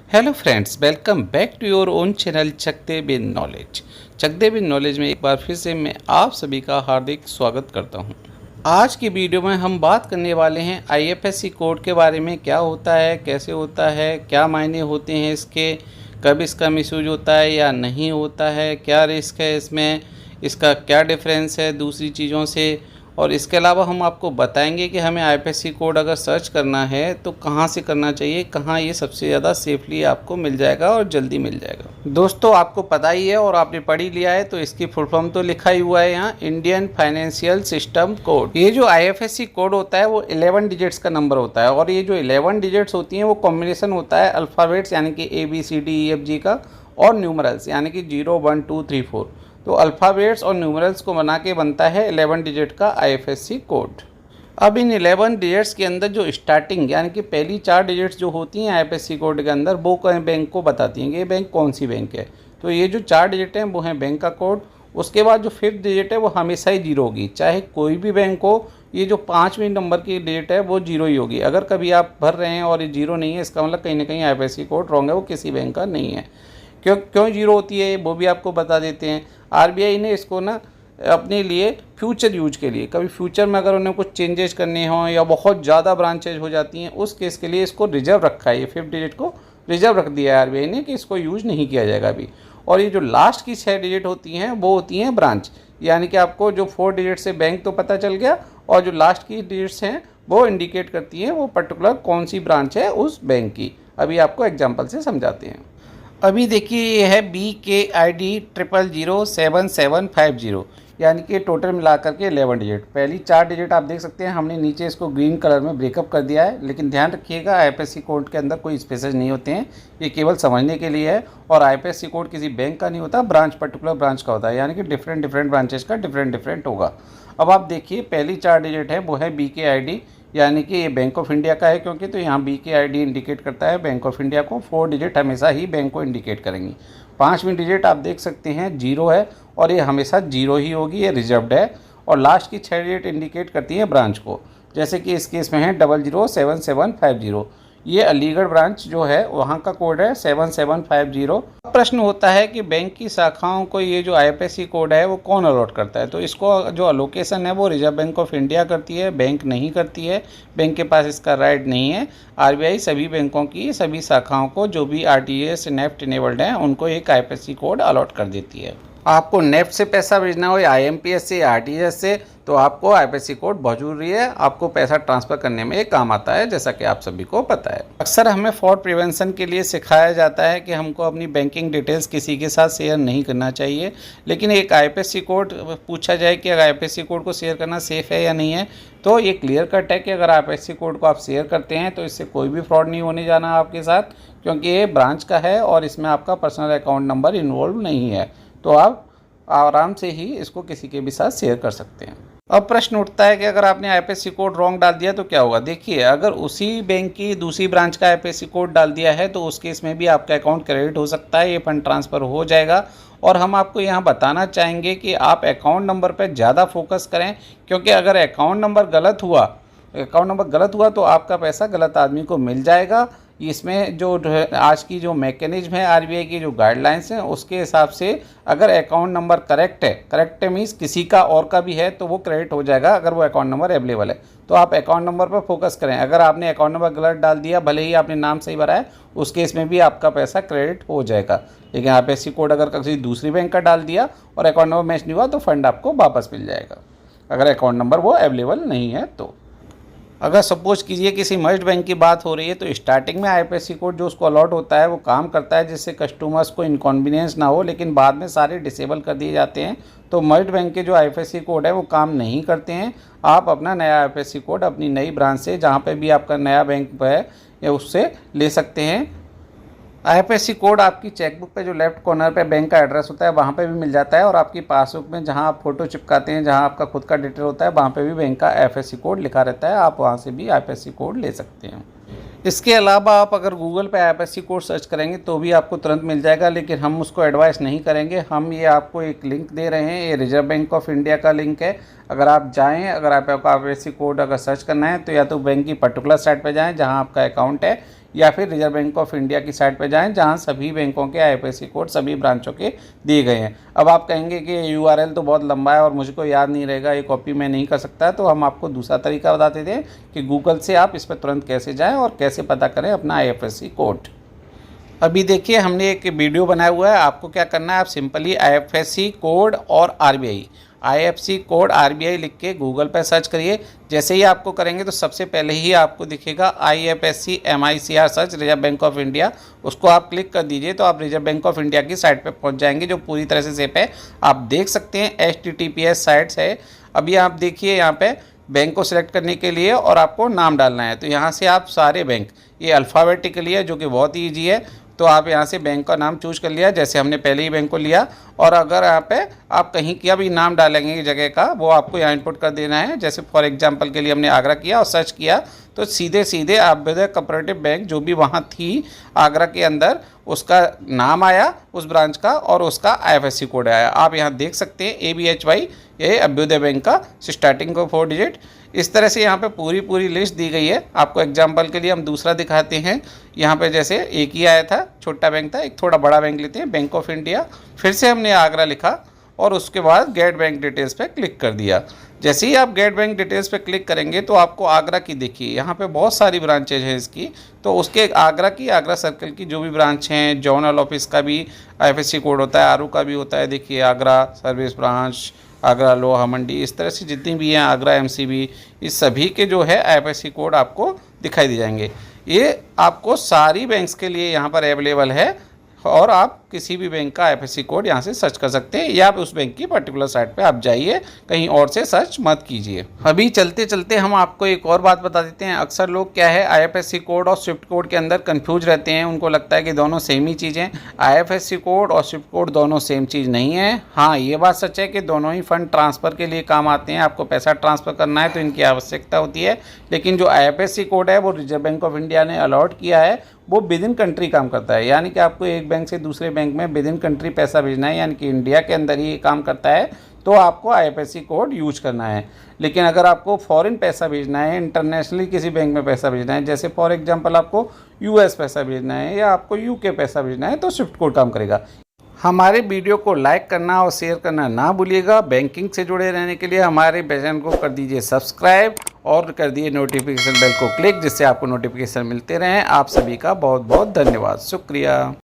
Hello friends, welcome back to your own channel Chakde बिन knowledge. Chakde बिन knowledge में एक बार फिर से मैं आप सभी का हार्दिक स्वागत करता हूं। आज की वीडियो में हम बात करने वाले हैं आईएफएससी कोड के बारे में। क्या होता है, कैसे होता है, क्या मायने होते हैं इसके, कब इसका मिसयूज होता है या नहीं होता है, क्या रिस्क है इसमें, इसका क्या डिफरेंस है दूसरी चीज़ों से। और इसके अलावा हम आपको बताएंगे कि हमें आईएफएससी कोड अगर सर्च करना है तो कहाँ से करना चाहिए, कहाँ ये सबसे ज़्यादा सेफली आपको मिल जाएगा और जल्दी मिल जाएगा। दोस्तों, आपको पता ही है और आपने पढ़ ही लिया है तो इसकी फुल फॉर्म तो लिखा ही हुआ है यहाँ, इंडियन फाइनेंशियल सिस्टम कोड। ये जो आईएफएससी कोड होता है वो 11 डिजिट्स का नंबर होता है और ये जो 11 डिजिट्स होती हैं वो कॉम्बिनेशन होता है अल्फ़ाबेट्स यानी कि ABCDEFG का और न्यूमरल्स यानी कि 0 1 2 3 4। तो अल्फ़ाबेट्स और न्यूमरल्स को बना के बनता है 11 डिजिट का आईएफएससी कोड। अब इन 11 डिजिट्स के अंदर जो स्टार्टिंग यानी कि पहली 4 डिजिट्स जो होती हैं आईएफएससी कोड के अंदर वो बैंक को बताती हैं कि ये बैंक कौन सी बैंक है। तो ये जो 4 डिजिट हैं वो हैं बैंक का कोड। उसके बाद जो 5th डिजिट है वो हमेशा ही 0 होगी, चाहे कोई भी बैंक हो। ये जो 5वें नंबर की डिजिट है वो 0 ही होगी। अगर कभी आप भर रहे हैं और ये 0 नहीं है, इसका मतलब कहीं ना कहीं आईएफएससी कोड रॉन्ग है, वो किसी बैंक का नहीं है। क्यों क्यों 0 होती है वो भी आपको बता देते हैं। आरबीआई ने इसको ना अपने लिए फ्यूचर यूज के लिए, कभी फ्यूचर में अगर उन्हें कुछ चेंजेस करने हों या बहुत ज़्यादा ब्रांचेज हो जाती हैं उस केस के लिए इसको रिजर्व रखा है। ये 5th डिजिट को रिजर्व रख दिया है आरबीआई ने कि इसको यूज नहीं किया जाएगा अभी। और ये जो लास्ट की 6 डिजिट होती हैं वो होती हैं ब्रांच, यानी कि आपको जो 4 डिजिट से बैंक तो पता चल गया और जो लास्ट की डिजिट्स हैं वो इंडिकेट करती हैं वो पर्टिकुलर कौन सी ब्रांच है उस बैंक की। अभी आपको एग्जाम्पल से समझाते हैं। अभी देखिए ये है BKID 000750, यानी कि टोटल मिला करके 11 डिजिट। पहली 4 डिजिट आप देख सकते हैं, हमने नीचे इसको ग्रीन कलर में ब्रेकअप कर दिया है। लेकिन ध्यान रखिएगा आईएफएससी कोड के अंदर कोई स्पेसेस नहीं होते हैं, ये केवल समझने के लिए है। और आईएफएससी कोड किसी बैंक का नहीं होता, ब्रांच पर्टिकुलर ब्रांच का होता है, यानी कि डिफरेंट ब्रांचेस का डिफरेंट होगा। अब आप देखिए पहली 4 डिजिट है वो है BKID, यानी कि ये बैंक ऑफ इंडिया का है क्योंकि, तो यहाँ BKID इंडिकेट करता है बैंक ऑफ इंडिया को। 4 डिजिट हमेशा ही बैंक को इंडिकेट करेंगी। 5वीं डिजिट आप देख सकते हैं 0 है और ये हमेशा 0 ही होगी, ये रिजर्व्ड है। और लास्ट की 6 डिजिट इंडिकेट करती है ब्रांच को, जैसे कि इस केस में है 007750। ये अलीगढ़ ब्रांच जो है वहाँ का कोड है 7750। प्रश्न होता है कि बैंक की शाखाओं को ये जो आईएफएससी कोड है वो कौन अलॉट करता है। तो इसको जो अलोकेशन है वो रिजर्व बैंक ऑफ इंडिया करती है, बैंक नहीं करती है। बैंक के पास इसका राइट नहीं है। आरबीआई सभी बैंकों की सभी शाखाओं को जो भी आरटीजीएस नेफ्ट इनेबल्ड हैं उनको एक आईएफएससी कोड अलॉट कर देती है। आपको नेफ्ट से पैसा भेजना हो या आईएमपीएस से या आरटीजीएस से तो आपको आईएफएससी कोड बहुत जरूरी है, आपको पैसा ट्रांसफ़र करने में काम आता है, जैसा कि आप सभी को पता है। अक्सर हमें फ्रॉड प्रिवेंशन के लिए सिखाया जाता है कि हमको अपनी बैंकिंग डिटेल्स किसी के साथ शेयर नहीं करना चाहिए। लेकिन एक आईएफएससी कोड पूछा जाए कि अगर आईएफएससी कोड को शेयर करना सेफ़ है या नहीं है, तो ये क्लियर कट है कि अगर आईएफएससी कोड को आप शेयर करते हैं तो इससे कोई भी फ्रॉड नहीं होने जाना आपके साथ, क्योंकि ये ब्रांच का है और इसमें आपका पर्सनल अकाउंट नंबर इन्वॉल्व नहीं है। तो आप आराम से ही इसको किसी के भी साथ शेयर कर सकते हैं। अब प्रश्न उठता है कि अगर आपने आईएफएससी कोड रॉन्ग डाल दिया तो क्या होगा। देखिए, अगर उसी बैंक की दूसरी ब्रांच का आईएफएससी कोड डाल दिया है तो उस केस में भी आपका अकाउंट क्रेडिट हो सकता है, ये फंड ट्रांसफ़र हो जाएगा। और हम आपको यहाँ बताना चाहेंगे कि आप अकाउंट नंबर पर ज़्यादा फोकस करें, क्योंकि अगर अकाउंट नंबर गलत हुआ तो आपका पैसा गलत आदमी को मिल जाएगा। इसमें जो आज की जो मैकेनिज्म है आरबीआई की जो गाइडलाइंस हैं उसके हिसाब से अगर अकाउंट नंबर करेक्ट है मीन्स किसी का और का भी है तो वो क्रेडिट हो जाएगा अगर वो अकाउंट नंबर अवेलेबल है। तो आप अकाउंट नंबर पर फोकस करें। अगर आपने अकाउंट नंबर गलत डाल दिया, भले ही आपने नाम सही भरा है, उस केस में भी आपका पैसा क्रेडिट हो जाएगा। लेकिन आईएफएससी कोड अगर किसी दूसरी बैंक का डाल दिया और अकाउंट नंबर मैच नहीं हुआ तो फंड आपको वापस मिल जाएगा, अगर अकाउंट नंबर वो अवेलेबल नहीं है तो। अगर सपोज कीजिए किसी मर्ज्ड बैंक की बात हो रही है तो स्टार्टिंग में आईएफएससी कोड जो उसको अलॉट होता है वो काम करता है जिससे कस्टमर्स को इनकन्वीनियंस ना हो, लेकिन बाद में सारे डिसेबल कर दिए जाते हैं। तो मर्ज्ड बैंक के जो आईएफएससी कोड है वो काम नहीं करते हैं। आप अपना नया आईएफएससी कोड अपनी नई ब्रांच से, जहाँ पे भी आपका नया बैंक है, या उससे ले सकते हैं। आईएफएससी कोड आपकी चेकबुक पे जो लेफ्ट कॉर्नर पे बैंक का एड्रेस होता है वहाँ पे भी मिल जाता है, और आपकी पासबुक में जहाँ आप फोटो चिपकाते हैं, जहाँ आपका खुद का डिटेल होता है, वहाँ पे भी बैंक का आईएफएससी कोड लिखा रहता है। आप वहाँ से भी आईएफएससी कोड ले सकते हैं। इसके अलावा आप अगर गूगल पे आईएफएससी कोड सर्च करेंगे तो भी आपको तुरंत मिल जाएगा, लेकिन हम उसको एडवाइस नहीं करेंगे। हम ये आपको एक लिंक दे रहे हैं, ये रिजर्व बैंक ऑफ इंडिया का लिंक है। अगर आप जाएँ, अगर आपको आईएफएससी कोड अगर सर्च करना है तो या तो बैंक की पर्टिकुलर साइट पर जाएँ जहाँ आपका अकाउंट है, या फिर रिजर्व बैंक ऑफ इंडिया की साइट पर जाएं, जहां सभी बैंकों के IFSC कोड सभी ब्रांचों के दिए गए हैं। अब आप कहेंगे कि URL तो बहुत लंबा है और मुझको याद नहीं रहेगा, ये कॉपी मैं नहीं कर सकता, तो हम आपको दूसरा तरीका बताते थे कि गूगल से आप इस पर तुरंत कैसे जाएँ और कैसे पता करें अपना IFSC कोड। अभी देखिए हमने एक वीडियो बनाया हुआ है। आपको क्या करना है, आप सिंपली IFSC कोड और IFSC कोड RBI लिख के गूगल पर सर्च करिए। जैसे ही आपको करेंगे तो सबसे पहले ही आपको दिखेगा IFSC MICR search reserve bank of India, उसको आप क्लिक कर दीजिए तो आप रिजर्व बैंक ऑफ इंडिया की साइट पर पहुंच जाएंगे, जो पूरी तरह से सेफ है। आप देख सकते हैं HTTPS साइट्स है। अभी आप देखिए यहाँ पे बैंक को सिलेक्ट करने के लिए और आपको नाम डालना है, तो यहाँ से आप सारे बैंक, ये अल्फ़ाबेटिकली है जो कि बहुत ही ईजी है, तो आप यहाँ से बैंक का नाम चूज कर लिया, जैसे हमने पहले ही बैंक को लिया। और अगर यहाँ पे आप कहीं का भी नाम डालेंगे जगह का, वो आपको यहाँ इनपुट कर देना है। जैसे फॉर एग्जांपल के लिए हमने आगरा किया और सर्च किया, तो सीधे सीधे अभ्युदय कोऑपरेटिव बैंक जो भी वहाँ थी आगरा के अंदर, उसका नाम आया उस ब्रांच का और उसका IFSC कोड आया। आप यहाँ देख सकते हैं ABHY, ये अभ्युदय बैंक का स्टार्टिंग को 4 डिजिट। इस तरह से यहाँ पे पूरी लिस्ट दी गई है। आपको एग्जांपल के लिए हम दूसरा दिखाते हैं। यहाँ पे जैसे एक ही आया था, छोटा बैंक था, एक थोड़ा बड़ा बैंक लेते हैं, बैंक ऑफ इंडिया। फिर से हमने आगरा लिखा और उसके बाद गेट बैंक डिटेल्स पे क्लिक कर दिया। जैसे ही आप गेट बैंक डिटेल्स पे क्लिक करेंगे तो आपको आगरा की, देखिए यहाँ पे बहुत सारी ब्रांचेज हैं इसकी, तो उसके आगरा सर्कल की जो भी ब्रांच हैं, जोनल ऑफिस का भी IFSC कोड होता है, RO का भी होता है। देखिए आगरा सर्विस ब्रांच, आगरा लोहा मंडी, इस तरह से जितनी भी हैं, आगरा MCB, इस सभी के जो है IFSC कोड आपको दिखाई दे जाएंगे। ये आपको सारी बैंक्स के लिए यहाँ पर अवेलेबल है और आप किसी भी बैंक का IFSC कोड यहाँ से सर्च कर सकते हैं, या आप उस बैंक की पर्टिकुलर साइट पे आप जाइए, कहीं और से सर्च मत कीजिए। अभी चलते चलते हम आपको एक और बात बता देते हैं। अक्सर लोग क्या है, IFSC कोड और स्विफ्ट कोड के अंदर कंफ्यूज रहते हैं, उनको लगता है कि दोनों सेम ही चीज़ें। IFSC कोड और स्विफ्ट कोड दोनों सेम चीज़ नहीं है। हाँ, ये बात सच है कि दोनों ही फंड ट्रांसफ़र के लिए काम आते हैं। आपको पैसा ट्रांसफ़र करना है तो इनकी आवश्यकता होती है, लेकिन जो IFSC कोड है वो रिजर्व बैंक ऑफ इंडिया ने अलॉट किया है, वो विद इन कंट्री काम करता है। यानी कि आपको एक बैंक से दूसरे बैंक में विद इन कंट्री पैसा भेजना है, यानी कि इंडिया के अंदर ही काम करता है, तो आपको IFSC कोड यूज करना है। लेकिन अगर आपको फॉरेन पैसा भेजना है, इंटरनेशनली किसी बैंक में पैसा भेजना है, जैसे फॉर एग्जांपल आपको US पैसा भेजना है या आपको UK पैसा भेजना है, तो स्विफ्ट कोड काम करेगा। हमारे वीडियो को लाइक करना और शेयर करना ना भूलिएगा। बैंकिंग से जुड़े रहने के लिए हमारे चैनल को कर दीजिए सब्सक्राइब और कर दिए नोटिफिकेशन बेल को क्लिक, जिससे आपको नोटिफिकेशन मिलते रहें। आप सभी का बहुत बहुत धन्यवाद, शुक्रिया।